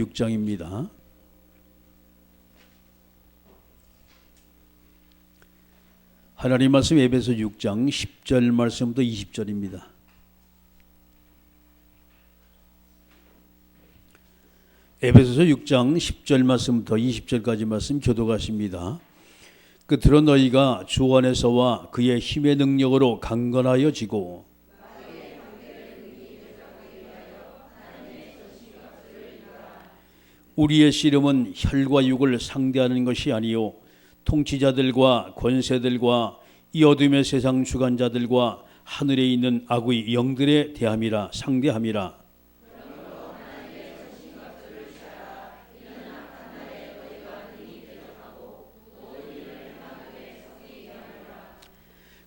6장입니다. 하나님 말씀 에베소 6장 10절 말씀부터 20절입니다. 에베소서 6장 10절 말씀부터 20절까지 말씀 교독하십니다. 끝으로 너희가 주 안에서와 그의 힘의 능력으로 강건하여 지고 우리의 씨름은 혈과 육을 상대하는 것이 아니요 통치자들과 권세들과 이 어둠의 세상 주관자들과 하늘에 있는 악의 영들에 대함이라 상대함이라.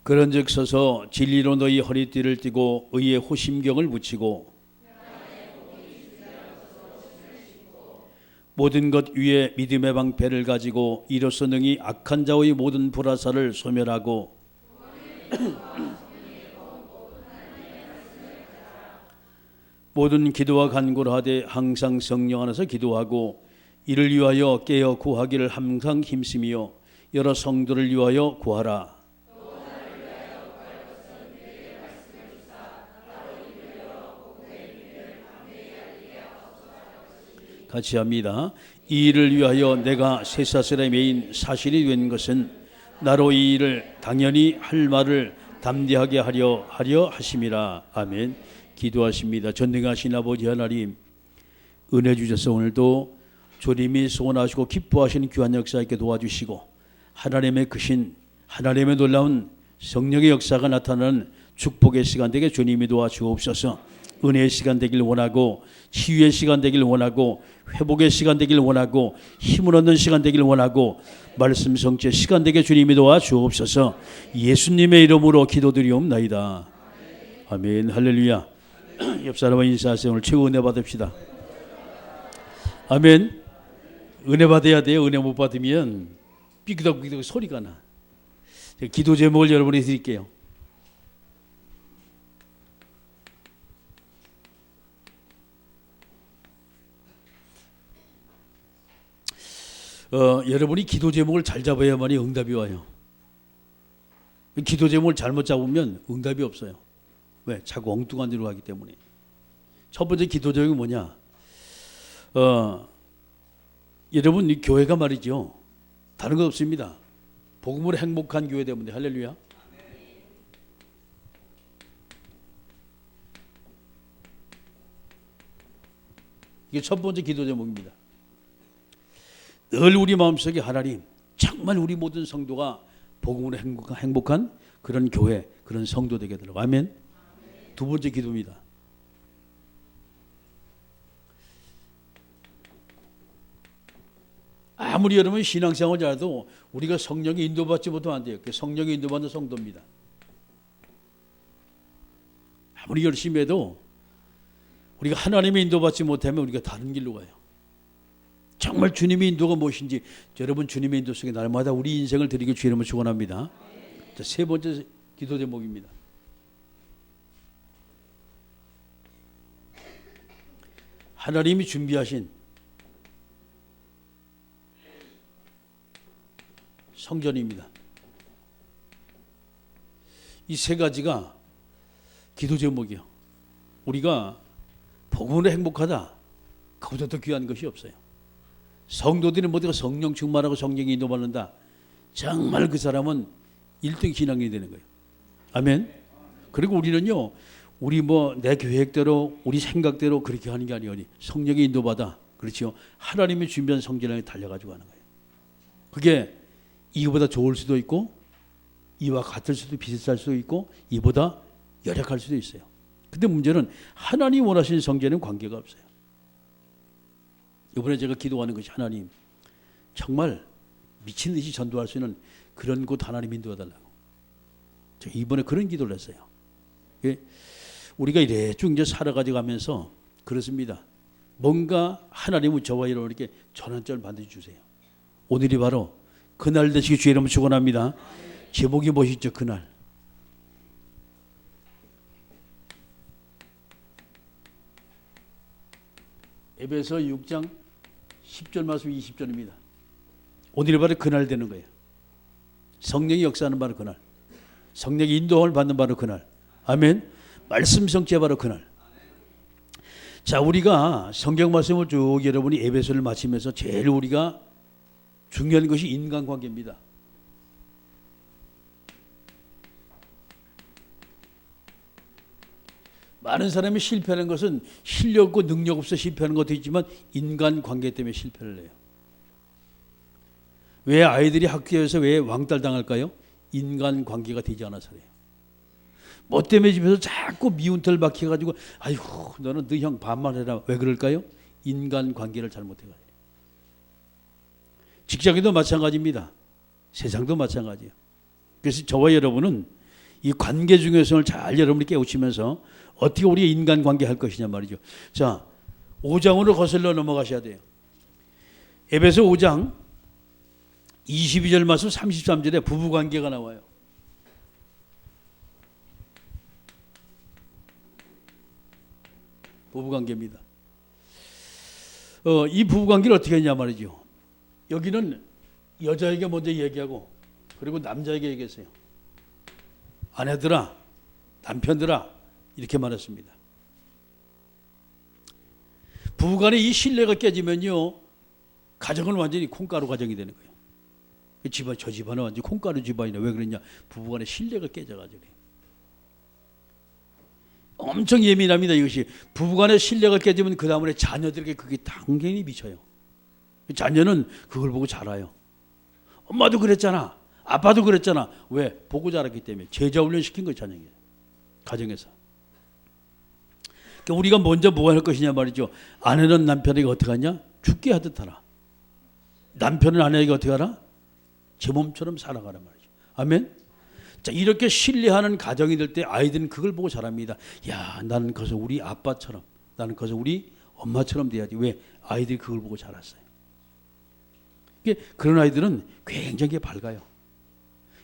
그런즉 서서 진리로 너희 허리띠를 띠고 의의 호심경을 붙이고 모든 것 위에 믿음의 방패를 가지고 이로써 능히 악한 자의 모든 불화살을 소멸하고 모든 기도와 간구를 하되 항상 성령 안에서 기도하고 이를 위하여 깨어 구하기를 항상 힘쓰며 여러 성도를 위하여 구하라. 같이 합니다. 이 일을 위하여 내가 쇠사슬에 매인 사실이 된 것은 나로 이 일을 당연히 할 말을 담대하게 하려 하심이라. 아멘. 기도하십니다. 전능하신 아버지 하나님, 은혜 주셔서 오늘도 주님이 소원하시고 기뻐하시는 귀한 역사 있게 도와주시고 하나님의 크신 하나님의 놀라운 성령의 역사가 나타나는 축복의 시간 되게 주님이 도와주옵소서. 은혜의 시간 되길 원하고 치유의 시간 되길 원하고 회복의 시간 되길 원하고 힘을 얻는 시간 되길 원하고 말씀 성취의 시간 되게 주님이 도와주옵소서. 예수님의 이름으로 기도드리옵나이다. 아멘. 할렐루야. 옆 사람과 인사하세요. 오늘 최고 은혜 받읍시다. 아멘. 은혜 받아야 돼요. 은혜 못 받으면 삐그덕삐그덕 소리가 나. 기도 제목을 여러분이 드릴게요. 여러분이 기도 제목을 잘 잡아야만이 응답이 와요. 기도 제목을 잘못 잡으면 응답이 없어요. 왜? 자꾸 엉뚱한 데로 가기 때문에. 첫 번째 기도 제목이 뭐냐? 여러분 이 교회가 말이죠. 다른 거 없습니다. 복음으로 행복한 교회 때문에. 할렐루야. 이게 첫 번째 기도 제목입니다. 늘 우리 마음속에 하나님, 정말 우리 모든 성도가 복음으로 행복한 그런 교회, 그런 성도 되게 되라고. 아멘. 두 번째 기도입니다. 아무리 여러분 신앙생활을 잘해도 우리가 성령의 인도받지 못하면 안 돼요. 성령의 인도받는 성도입니다. 아무리 열심히 해도 우리가 하나님의 인도받지 못하면 우리가 다른 길로 가요. 정말 주님의 인도가 무엇인지 여러분 주님의 인도 속에 날마다 우리 인생을 드리길 주 이름으로 축원합니다. 자, 세 번째 기도 제목입니다. 하나님이 준비하신 성전입니다. 이 세 가지가 기도 제목이요. 우리가 복음으로 행복하다. 그보다 더 귀한 것이 없어요. 성도들이 모두가 성령 충만하고 성령이 인도받는다. 정말 그 사람은 1등 신앙인이 되는 거예요. 아멘. 그리고 우리는요, 우리 내 계획대로 우리 생각대로 그렇게 하는 게 아니에요. 성령이 인도받아. 그렇죠. 하나님이 준비한 성전에 달려가지고 하는 거예요. 그게 이거보다 좋을 수도 있고 이와 같을 수도 비슷할 수도 있고 이보다 열악할 수도 있어요. 근데 문제는 하나님 원하시는 성전에는 관계가 없어요. 이번에 제가 기도하는 것이 하나님 정말 미친 듯이 전도할 수 있는 그런 곳 하나님 인도해달라고. 제가 이번에 그런 기도를 했어요. 우리가 이래 쭉 이제 살아가지고 가면서 그렇습니다. 뭔가 하나님은 저와 이렇게 전환점을 반드시 주세요. 오늘이 바로 그날 되시기 주의 이름으로 축원합니다. 제목이 뭐시죠? 그날. 에베소 6장 10절 말씀 20절입니다. 오늘이 바로 그날 되는 거예요. 성령이 역사하는 바로 그날. 성령의 인도함을 받는 바로 그날. 아멘. 말씀 성취가 바로 그날. 자, 우리가 성경 말씀을 쭉 여러분이 에베소를 마치면서 제일 우리가 중요한 것이 인간관계입니다. 많은 사람이 실패하는 것은 실력 없고 능력 없어 실패하는 것도 있지만 인간관계 때문에 실패를 해요. 왜 아이들이 학교에서 왜 왕따를 당할까요? 인간관계가 되지 않아서 그래요. 뭐 때문에 집에서 자꾸 미운털 박혀가지고 아이고 너는 너 형 반만 해라. 왜 그럴까요? 인간관계를 잘못해가지고. 직장에도 마찬가지입니다. 세상도 마찬가지예요. 그래서 저와 여러분은 이 관계 중요성을 잘 여러분이 깨우치면서 어떻게 우리가 인간관계 할 것이냐 말이죠. 자, 5장으로 거슬러 넘어가셔야 돼요. 에베소 5장 22절 말씀 33절에 부부관계가 나와요. 부부관계입니다. 이 부부관계를 어떻게 했냐 말이죠. 여기는 여자에게 먼저 얘기하고 그리고 남자에게 얘기했어요. 아내들아, 남편들아 이렇게 말했습니다. 부부간에 이 신뢰가 깨지면요 가정은 완전히 콩가루 가정이 되는 거예요. 집안, 저 집안은 완전히 콩가루 집안이네. 왜 그랬냐? 부부간에 신뢰가 깨져가지고 그래요. 엄청 예민합니다. 이것이 부부간의 신뢰가 깨지면 그 다음에 자녀들에게 그게 당연히 미쳐요. 자녀는 그걸 보고 자라요. 엄마도 그랬잖아. 아빠도 그랬잖아. 왜? 보고 자랐기 때문에. 제자 훈련시킨 거예요. 자녀에게. 가정에서. 그러니까 우리가 먼저 뭐가 할 것이냐 말이죠. 아내는 남편에게 어떻게 하냐? 죽게 하듯 하라. 남편은 아내에게 어떻게 하라? 제 몸처럼 살아가라 말이죠. 아멘. 자, 이렇게 신뢰하는 가정이 될 때 아이들은 그걸 보고 자랍니다. 야, 나는 그래서 우리 아빠처럼, 나는 그래서 우리 엄마처럼 돼야지. 왜? 아이들이 그걸 보고 자랐어요. 그런 아이들은 굉장히 밝아요.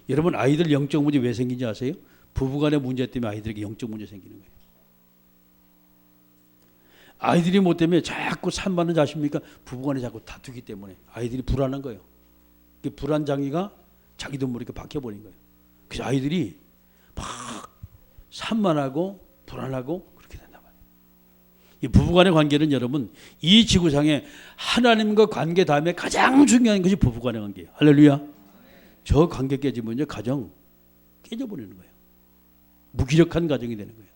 여러분, 아이들 영적 문제 왜 생긴지 아세요? 부부간의 문제 때문에 아이들에게 영적 문제 생기는 거예요. 아이들이 뭐 때문에 자꾸 산만한 자십니까? 부부간에 자꾸 다투기 때문에 아이들이 불안한 거예요. 그 불안 장애가 자기도 모르게 박혀버린 거예요. 그래서 아이들이 막 산만하고 불안하고 그렇게 된단 말이에요. 이 부부간의 관계는 여러분 이 지구상에 하나님과 관계 다음에 가장 중요한 것이 부부간의 관계예요. 할렐루야. 저 관계 깨지면요 가정 깨져버리는 거예요. 무기력한 가정이 되는 거예요.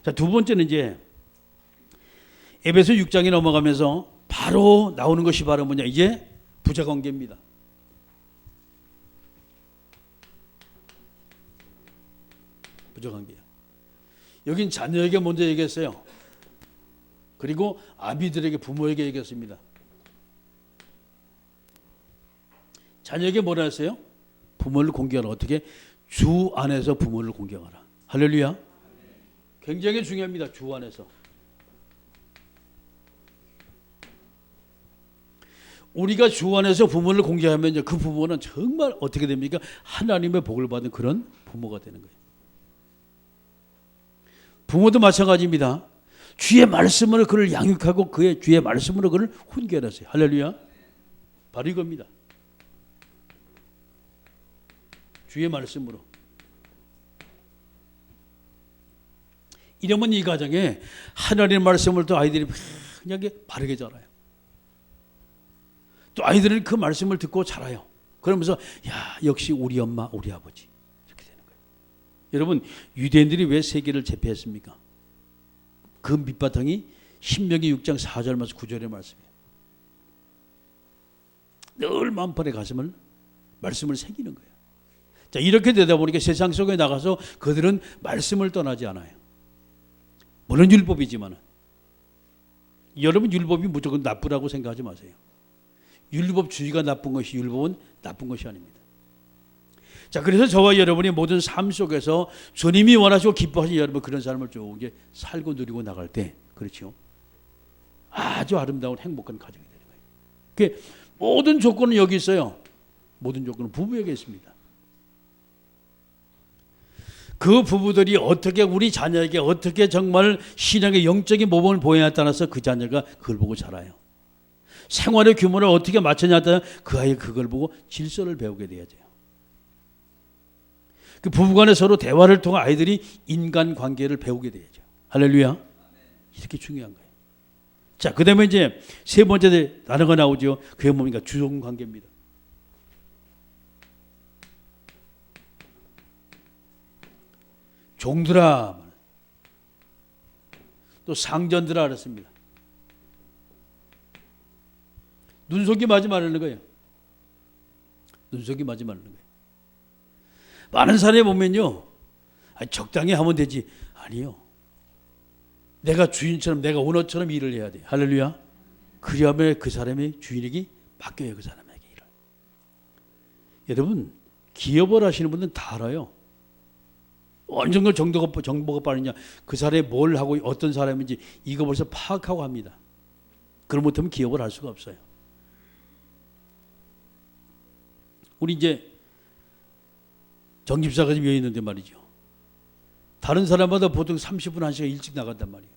자, 두 번째는 이제 에베소 6장에 넘어가면서 바로 나오는 것이 바로 뭐냐? 이제 부자관계입니다. 부자관계예요. 여긴 자녀에게 먼저 얘기했어요. 그리고 아비들에게 부모에게 얘기했습니다. 자녀에게 뭐라 했어요? 부모를 공경하라. 어떻게? 주 안에서 부모를 공경하라. 할렐루야. 굉장히 중요합니다. 주 안에서. 우리가 주 안에서 부모를 공경하면 그 부모는 정말 어떻게 됩니까? 하나님의 복을 받은 그런 부모가 되는 거예요. 부모도 마찬가지입니다. 주의 말씀으로 그를 양육하고 그의 주의 말씀으로 그를 훈계하세요. 할렐루야. 바로 이겁니다. 주의 말씀으로. 이러면 이 가정에 하나님의 말씀을 또 아이들이 그냥 바르게 자라요. 또 아이들은 그 말씀을 듣고 자라요. 그러면서 야 역시 우리 엄마 우리 아버지 이렇게 되는 거예요. 여러분 유대인들이 왜 세계를 제패했습니까? 그 밑바탕이 신명기 6장 4절 말씀 9절의 말씀이에요. 늘 만판에 가슴을 말씀을 새기는 거예요. 자, 이렇게 되다 보니까 세상 속에 나가서 그들은 말씀을 떠나지 않아요. 물론 율법이지만 여러분 율법이 무조건 나쁘다고 생각하지 마세요. 율법주의가 나쁜 것이 율법은 나쁜 것이 아닙니다. 자, 그래서 저와 여러분이 모든 삶 속에서 주님이 원하시고 기뻐하시는 여러분 그런 삶을 쭉 살고 누리고 나갈 때 그렇죠. 아주 아름다운 행복한 가정이 되는 거예요. 그 모든 조건은 여기 있어요. 모든 조건은 부부에게 있습니다. 그 부부들이 어떻게 우리 자녀에게 어떻게 정말 신앙의 영적인 모범을 보여야 따라서 그 자녀가 그걸 보고 자라요. 생활의 규모를 어떻게 맞추냐 하다 그 아이 그걸 보고 질서를 배우게 돼야 돼요. 그 부부간에 서로 대화를 통해 아이들이 인간관계를 배우게 돼야죠. 할렐루야. 이렇게 중요한 거예요. 자, 그 다음에 이제 세 번째 단어가 나오죠. 그게 뭡니까? 주종관계입니다. 종들아, 또 상전들아 그랬습니다. 눈속임 하지 말라는 거예요. 눈속임 하지 말라는 거예요. 많은 사람이 보면요, 적당히 하면 되지. 아니요. 내가 주인처럼, 내가 오너처럼 일을 해야 돼. 할렐루야. 그래야만 그 사람의 주인에게 맡겨요. 그 사람에게 일을. 여러분, 기업을 하시는 분들은 다 알아요. 어느 정도 정보가 빠르냐, 그 사람이 뭘 하고 어떤 사람인지 이거 벌써 파악하고 합니다. 그럼 못하면 기업을 할 수가 없어요. 우리 이제 정집사가 지금 여기 있는데 말이죠. 다른 사람마다 보통 30분, 1시간 일찍 나간단 말이에요.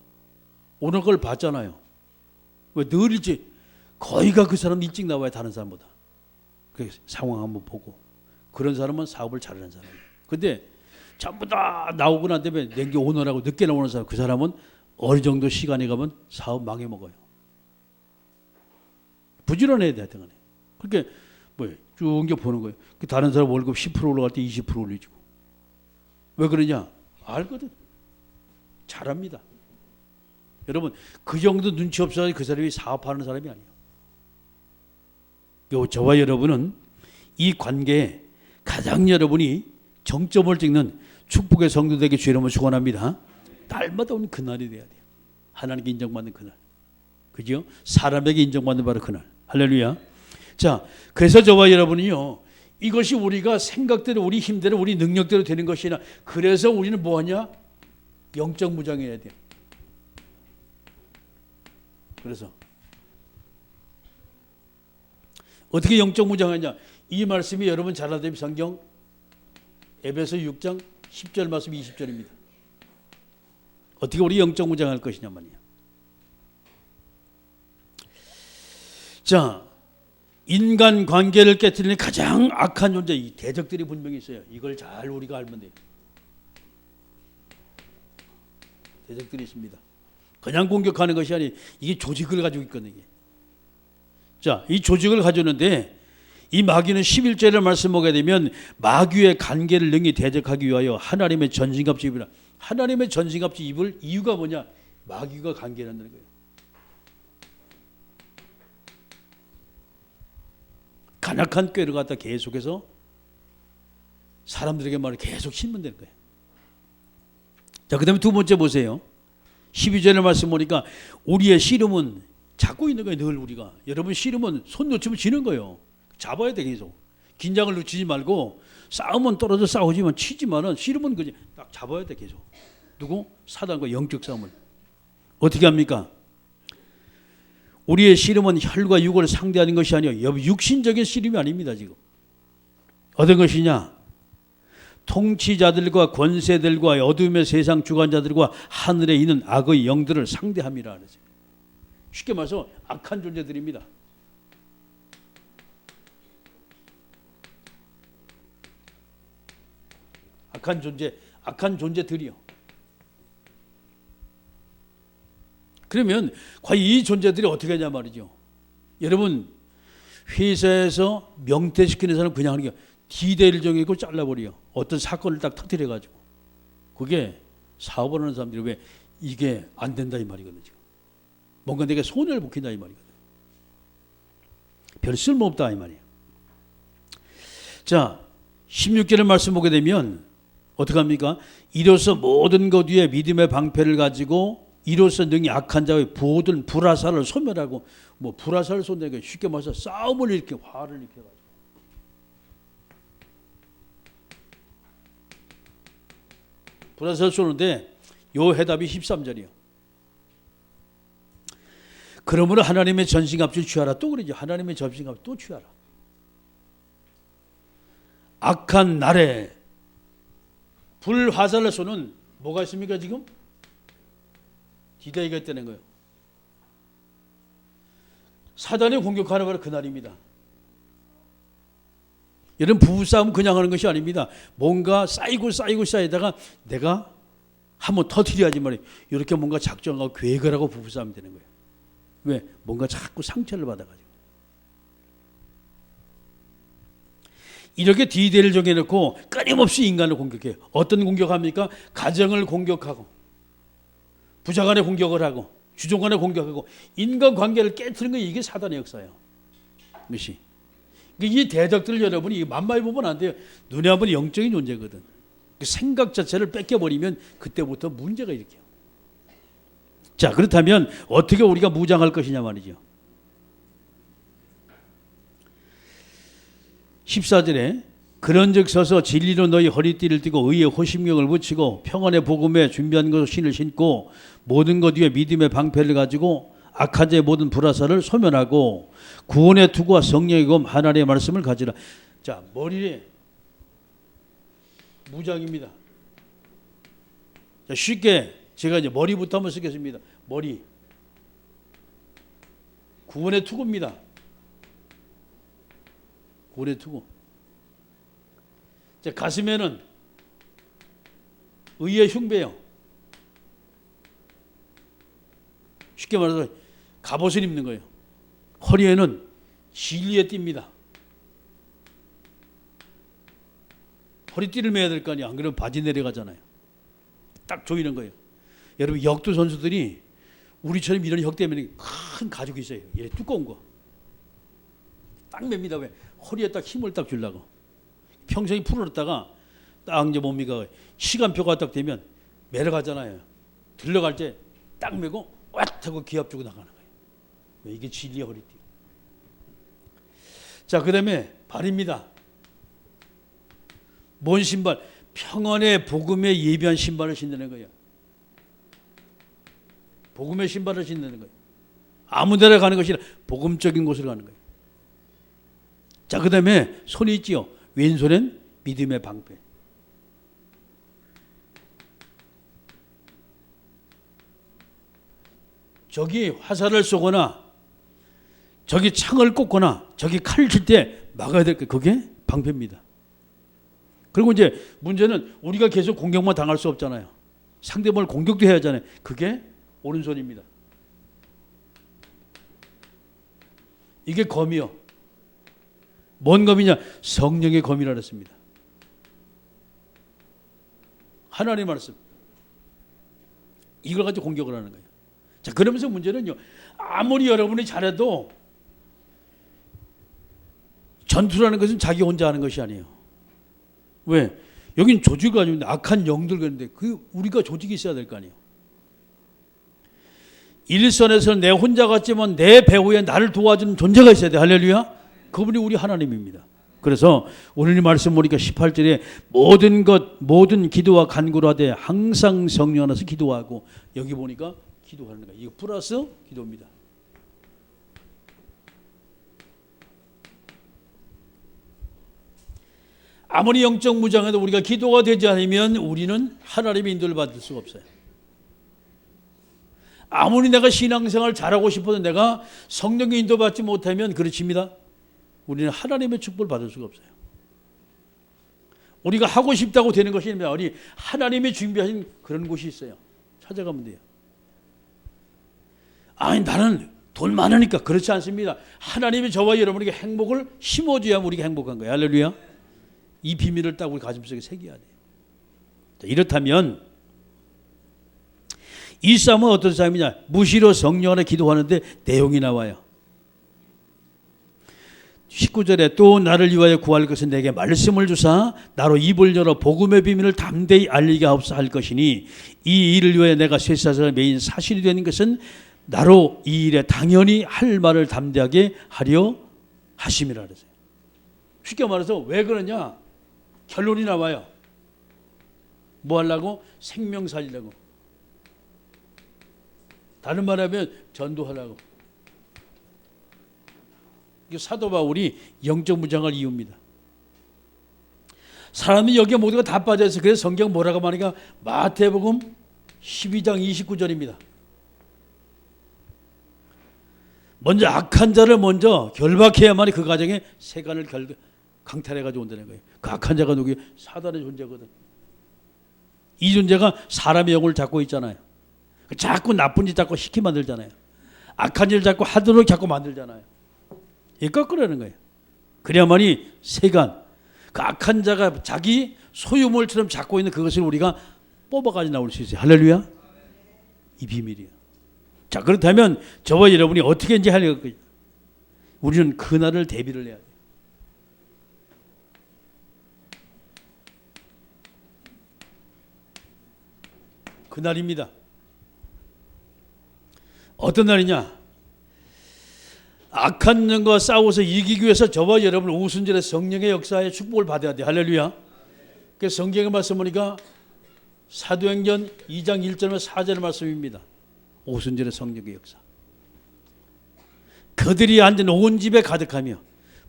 오늘 걸 봤잖아요. 왜 늘 일찍, 거의가 그 사람 일찍 나와야 다른 사람보다. 그 상황 한번 보고. 그런 사람은 사업을 잘하는 사람이에요. 근데 전부 다 나오고 난 다음에 냉기 오너라고 늦게 나오는 사람, 그 사람은 어느 정도 시간에 가면 사업 망해먹어요. 부지런해야 돼, 하여튼 간에. 그렇게 쭉 보는 거예요. 그 다른 사람 월급 10% 올라갈 때 20% 올려주고. 왜 그러냐? 알거든. 잘합니다. 여러분, 그 정도 눈치 없어서 그 사람이 사업하는 사람이 아니에요. 저와 여러분은 이 관계에 가장 여러분이 정점을 찍는 축복의 성도 되게 주의 이름으로 축원합니다. 날마다 오는 그날이 돼야 돼요. 하나님께 인정받는 그날. 그죠? 사람에게 인정받는 바로 그날. 할렐루야. 자, 그래서 저와 여러분이요, 이것이 우리가 생각대로, 우리 힘대로, 우리 능력대로 되는 것이 아니라, 그래서 우리는 뭐하냐? 영적 무장해야 돼요. 그래서 어떻게 영적 무장하냐? 이 말씀이 여러분 잘 아는 성경 에베소 6장 10절 말씀 20절입니다. 어떻게 우리 영적 무장할 것이냐 말이야. 자, 인간 관계를 깨뜨리는 가장 악한 존재, 이 대적들이 분명히 있어요. 이걸 잘 우리가 알면 돼요. 대적들이 있습니다. 그냥 공격하는 것이 아니, 이게 조직을 가지고 있거든요. 자, 이 조직을 가졌는데 이 마귀는 11절의 말씀 보게 되면 마귀의 관계를 능히 대적하기 위하여 하나님의 전신갑주 입으라. 하나님의 전신갑주 입을 이유가 뭐냐? 마귀가 관계를 한다는 거예요. 간악한 꾀를 갖다 계속해서 사람들에게 말을 계속 심으면 되는 거예요. 자, 그 다음에 두 번째 보세요. 12절의 말씀 보니까 우리의 씨름은 잡고 있는 거예요. 늘 우리가. 여러분 씨름은 손 놓치면 지는 거예요. 잡아야 돼 계속. 긴장을 놓치지 말고 싸움은 떨어져 싸우지만 치지만은 씨름은 그냥 딱 잡아야 돼 계속. 누구? 사단과 영적 싸움을. 어떻게 합니까? 우리의 씨름은 혈과 육을 상대하는 것이 아니요 육신적인 씨름이 아닙니다. 지금 어떤 것이냐? 통치자들과 권세들과 어둠의 세상 주관자들과 하늘에 있는 악의 영들을 상대함이라 하죠. 쉽게 말해서 악한 존재들입니다. 악한 존재들이요. 그러면 과연 이 존재들이 어떻게 하냐 말이죠. 여러분, 회사에서 명퇴시키는 사람 그냥 하는 게 D-Day를 정해고 잘라버려요. 어떤 사건을 딱 터뜨려가지고. 그게 사업을 하는 사람들이 왜 이게 안 된다 이 말이거든요. 지금. 뭔가 내가 손해를 보킨다 이 말이거든요. 별 쓸모없다 이 말이에요. 자, 16절의 말씀 보게 되면 어떻게 합니까? 이로써 모든 것 위에 믿음의 방패를 가지고 이로써 능히 악한 자의 모든 불화살을 소멸하고, 뭐 불화살을 쏜다는 게 쉽게 말해서 싸움을 일으켜 화를 일으켜가지고 불화살 쏘는데 요 해답이 13절이요. 그러므로 하나님의 전신갑주를 취하라. 또 그러죠. 하나님의 전신갑주 또 취하라. 악한 날에 불화살을 쏘는 뭐가 있습니까 지금? D-Day가 있다는 거예요. 사단이 공격하는 바로 그날입니다. 이런 부부싸움 그냥 하는 것이 아닙니다. 뭔가 쌓이다가 내가 한번 터뜨려야지 말이에요. 이렇게 뭔가 작정하고 계획을 하고 부부싸움이 되는 거예요. 왜? 뭔가 자꾸 상처를 받아가지고. 이렇게 디데이를 정해놓고 끊임없이 인간을 공격해요. 어떤 공격합니까? 가정을 공격하고 부자간에 공격을 하고 주종간에 공격하고 인간관계를 깨트리는 게 이게 사단의 역사예요. 이것이. 이 대적들을 여러분이 만만히 보면 안 돼요. 눈에 한번 영적인 존재거든. 생각 자체를 뺏겨버리면 그때부터 문제가 일으켜요. 자, 그렇다면 어떻게 우리가 무장할 것이냐 말이죠. 14절에 그런즉 서서 진리로 너희 허리띠를 띠고 의의 호심경을 붙이고 평안의 복음에 준비한 것을 신을 신고 모든 것 위에 믿음의 방패를 가지고 악한 자의 모든 불화살을 소멸하고 구원의 투구와 성령의 검 하나님의 말씀을 가지라. 자, 머리에 무장입니다. 자, 쉽게 제가 이제 머리부터 한번 쓰겠습니다. 머리. 구원의 투구입니다. 구원의 투구. 자, 가슴에는 의의 흉배요. 쉽게 말해서 갑옷을 입는 거예요. 허리에는 진리의 띠입니다. 허리띠를 매야 될 거 아니야. 안 그러면 바지 내려가잖아요. 딱 조이는 거예요. 여러분 역도 선수들이 우리처럼 이런 혁 때문에 큰 가죽이 있어요. 얘 두꺼운 거. 딱 맵니다. 왜? 허리에 딱 힘을 딱 주려고. 평생이 풀어놨다가 딱 이제 뭡니까? 시간표가 딱 되면 매러 가잖아요. 들러갈 때 딱 매고 왓 하고 기합 주고 나가는 거예요. 왜? 이게 진리의 허리띠. 자, 그 다음에 발입니다. 뭔 신발? 평안의 복음에 예비한 신발을 신는 거예요. 복음의 신발을 신는 거예요. 아무 데나 가는 것이 아니라 복음적인 곳으로 가는 거예요. 자, 그 다음에 손이 있지요. 왼손엔 믿음의 방패. 저기 화살을 쏘거나 저기 창을 꽂거나 저기 칼을 칠 때 막아야 될 게 그게 방패입니다. 그리고 이제 문제는 우리가 계속 공격만 당할 수 없잖아요. 상대방을 공격도 해야 하잖아요. 그게 오른손입니다. 이게 검이요. 뭔 검이냐? 성령의 검이라 그랬습니다. 하나님의 말씀. 이걸 가지고 공격을 하는 거예요. 자, 그러면서 문제는요. 아무리 여러분이 잘해도 전투라는 것은 자기 혼자 하는 것이 아니에요. 왜? 여긴 조직을 가지고 있는데 악한 영들 그런데 그 우리가 조직이 있어야 될 거 아니에요. 일선에서는 내 혼자 같지만 내 배후에 나를 도와주는 존재가 있어야 돼. 할렐루야. 그분이 우리 하나님입니다. 그래서 오늘 말씀 보니까 18절에 모든 기도와 간구로 하되 항상 성령 안에서 기도하고, 여기 보니까 기도하는 거예요. 이거 플러스 기도입니다. 아무리 영적 무장해도 우리가 기도가 되지 않으면 우리는 하나님의 인도를 받을 수가 없어요. 아무리 내가 신앙생활 잘하고 싶어도 내가 성령의 인도 받지 못하면 그렇습니다. 우리는 하나님의 축복을 받을 수가 없어요. 우리가 하고 싶다고 되는 것이 아니라 우리 하나님이 준비하신 그런 곳이 있어요. 찾아가면 돼요. 아니 나는 돈 많으니까. 그렇지 않습니다. 하나님이 저와 여러분에게 행복을 심어줘야 우리가 행복한 거예요. 할렐루야. 이 비밀을 딱 우리 가슴속에 새겨야 돼요. 자, 이렇다면 이 싸움은 어떤 싸움이냐? 무시로 성령 안에 기도하는데 내용이 나와요. 19절에 또 나를 위하여 구할 것은 내게 말씀을 주사 나로 입을 열어 복음의 비밀을 담대히 알리게 하옵소서 할 것이니 이 일을 위하여 내가 쇠사슬에 매인 사실이 되는 것은 나로 이 일에 당연히 할 말을 담대하게 하려 하심이라 그랬어요. 쉽게 말해서 왜 그러냐? 결론이 나와요. 뭐 하려고? 생명 살리려고. 다른 말하면 전도하려고. 이게 사도 바울이 영적 무장할 이유입니다. 사람이 여기에 모두가 다 빠져있어요. 그래서 성경 뭐라고 말하니까 마태복음 12장 29절입니다. 먼저 악한 자를 먼저 결박해야만이 그 가정에 세간을 강탈해가지고 온다는 거예요. 그 악한 자가 누구예요? 사단의 존재거든. 이 존재가 사람의 영을 잡고 있잖아요. 자꾸 나쁜 짓 자꾸 시키 만들잖아요. 악한 일 자꾸 하도록 자꾸 만들잖아요. 이 거꾸로라는 거예요. 그래야만이 세간, 그 악한 자가 자기 소유물처럼 잡고 있는 그것을 우리가 뽑아가지고 나올 수 있어요. 할렐루야. 이 비밀이에요. 자, 그렇다면 저와 여러분이 어떻게 이제 하려고 해요? 우리는 그날을 대비를 해야 돼요. 그날입니다. 어떤 날이냐? 악한 영과 싸워서 이기기 위해서 저와 여러분 오순절에 성령의 역사에 축복을 받아야 돼. 할렐루야. 그래서 성경의 말씀 보니까 사도행전 2장 1절과 4절의 말씀입니다. 오순절의 성령의 역사. 그들이 앉은 온 집에 가득하며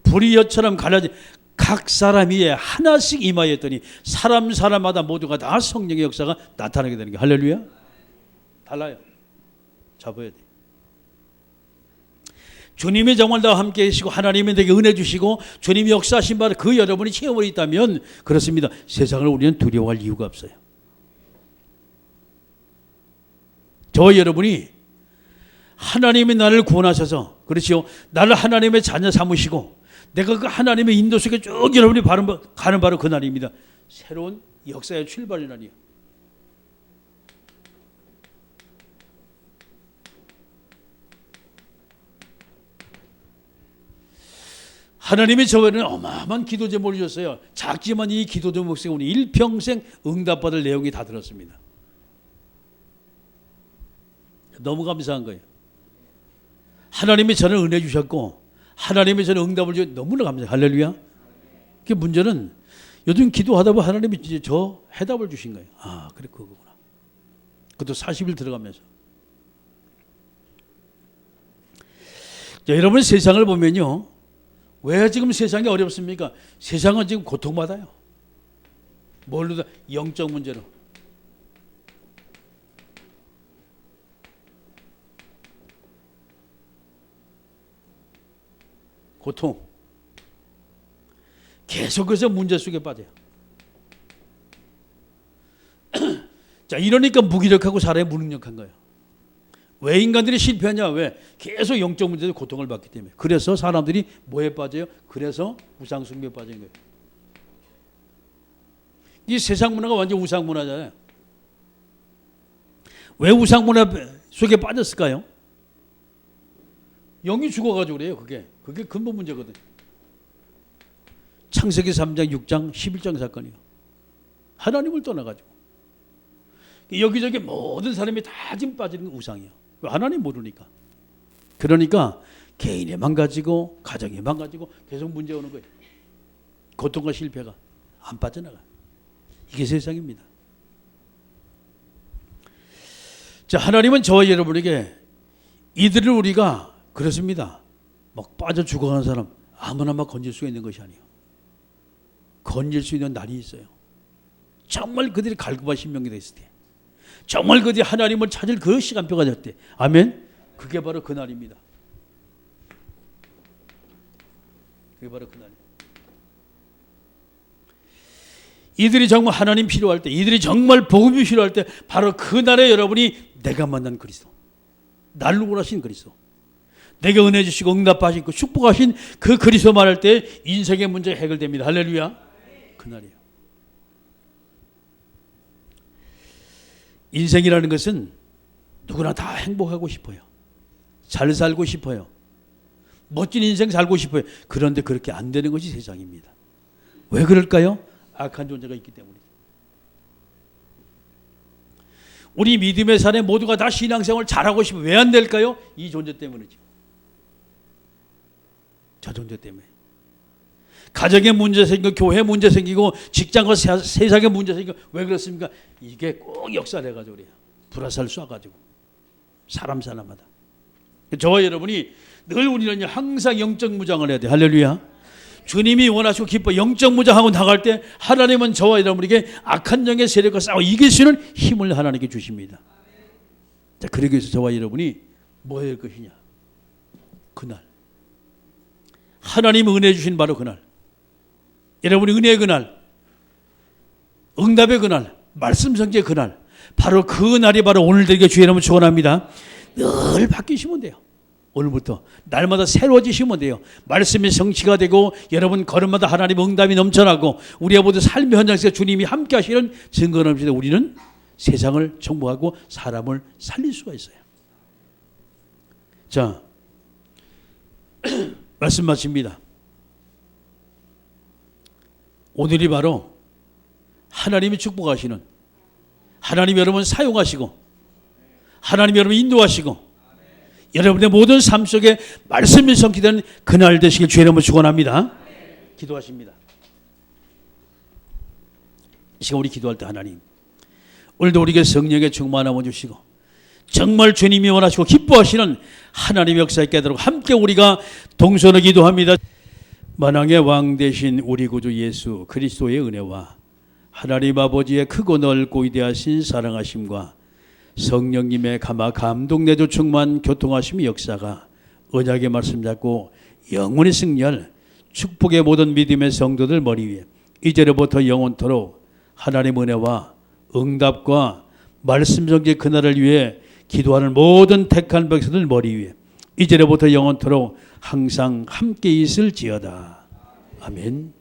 불이 엿처럼 갈라진 각 사람 위에 하나씩 임하였더니 사람마다 모두가 다 성령의 역사가 나타나게 되는 게 할렐루야. 달라요. 잡아야 돼. 주님이 정말 나와 함께 계시고 하나님이 내게 은혜 주시고 주님이 역사하신 바를 그 여러분이 체험을 있다면 그렇습니다. 세상을 우리는 두려워할 이유가 없어요. 저와 여러분이 하나님이 나를 구원하셔서 그렇지요. 나를 하나님의 자녀 삼으시고 내가 그 하나님의 인도 속에 쭉 여러분이 가는 바로 그 날입니다. 새로운 역사의 출발의 날이에요. 하나님이 저에는 어마어마한 기도 제목을 주셨어요. 작지만 이 기도 제목 속에 우리 일평생 응답받을 내용이 다 들었습니다. 너무 감사한 거예요. 하나님이 저를 은혜 주셨고 하나님이 저는 응답을 주셔서 너무나 감사해요. 할렐루야. 그 문제는 요즘 기도하다 보면 하나님이 이제 저 해답을 주신 거예요. 아, 그래 그거구나. 그것도 40일 들어가면서. 자, 여러분 세상을 보면요. 왜 지금 세상이 어렵습니까? 세상은 지금 고통받아요. 뭘로다? 영적 문제로. 고통. 계속해서 문제 속에 빠져요. 자, 이러니까 무기력하고 사람이 무능력한 거예요. 왜 인간들이 실패하냐? 왜? 계속 영적 문제로 고통을 받기 때문에. 그래서 사람들이 뭐에 빠져요? 그래서 우상 숭배에 빠진 거예요. 이 세상 문화가 완전 우상 문화잖아요. 왜 우상 문화 속에 빠졌을까요? 영이 죽어가지고 그래요. 그게 근본 문제거든요. 창세기 3장, 6장, 11장 사건이요. 하나님을 떠나가지고. 여기저기 모든 사람이 다 지금 빠지는 건 우상이에요. 하나님 모르니까. 그러니까 개인이 망가지고 가정이 망가지고 계속 문제 오는 거예요. 고통과 실패가 안 빠져나가. 이게 세상입니다. 자, 하나님은 저와 여러분에게 이들을 우리가 그렇습니다. 막 빠져 죽어가는 사람 아무나 막 건질 수 있는 것이 아니에요. 건질 수 있는 날이 있어요. 정말 그들이 갈급한 심령이 됐을 때, 정말 그들이 하나님을 찾을 그 시간표가 될 때, 아멘. 그게 바로 그 날입니다. 그게 바로 그 날입니다. 이들이 정말 하나님 필요할 때, 이들이 정말 복음이 필요할 때, 바로 그 날에 여러분이 내가 만난 그리스도, 나를 구원하신 그리스도, 내게 은혜 주시고 응답하신 그 축복하신 그 그리스도 말할 때 인생의 문제가 해결됩니다. 할렐루야. 그날이에요. 인생이라는 것은 누구나 다 행복하고 싶어요. 잘 살고 싶어요. 멋진 인생 살고 싶어요. 그런데 그렇게 안 되는 것이 세상입니다. 왜 그럴까요? 악한 존재가 있기 때문이죠. 우리 믿음의 사람이 모두가 다 신앙생활을 잘하고 싶어요. 왜 안 될까요? 이 존재 때문이죠. 저 존재 때문에. 가정에 문제 생기고 교회 문제 생기고 직장과 세상에 문제 생기고 왜 그렇습니까? 이게 꼭 역사를 해가지고 그래요. 불화살 쏴가지고 사람마다. 저와 여러분이 늘 우리는 항상 영적 무장을 해야 돼. 할렐루야. 주님이 원하시고 기뻐 영적 무장하고 나갈 때 하나님은 저와 여러분에게 악한 영의 세력과 싸워 이길 수 있는 힘을 하나님께 주십니다. 자, 그러기 위해서 저와 여러분이 뭐 해야 할 것이냐? 그날, 하나님 은혜 주신 바로 그날, 여러분이 은혜의 그날, 응답의 그날, 말씀 성취의 그날, 바로 그 날이 바로 오늘 되게 주의 이름으로 축원합니다. 늘 바뀌시면 돼요. 오늘부터 날마다 새로워지시면 돼요. 말씀이 성취가 되고 여러분 걸음마다 하나님 응답이 넘쳐나고 우리의 모든 삶의 현장에서 주님이 함께 하시는 증거 넘치되 우리는 세상을 정복하고 사람을 살릴 수가 있어요. 자, 말씀 마칩니다. 오늘이 바로 하나님이 축복하시는, 하나님 여러분 사용하시고 하나님 여러분 인도하시고 여러분의 모든 삶 속에 말씀이 성취되는 그날 되시길 주의 이름으로 축원합니다. 기도하십니다. 이 시간 우리 기도할 때 하나님, 오늘도 우리에게 성령의 충만함을 주시고 정말 주님이 원하시고 기뻐하시는 하나님의 역사에 깨달고 함께 우리가 동서로 기도합니다. 만왕의 왕 되신 우리 구주 예수 그리스도의 은혜와 하나님 아버지의 크고 넓고 위대하신 사랑하심과 성령님의 감동 내조 충만 교통하심의 역사가 언약의 말씀 잡고 영원히 승리할 축복의 모든 믿음의 성도들 머리 위에 이제로부터 영원토록 하나님 은혜와 응답과 말씀 성취의 그날을 위해 기도하는 모든 택한 백성들 머리 위에 이제로부터 영원토록 항상 함께 있을지어다. 아멘.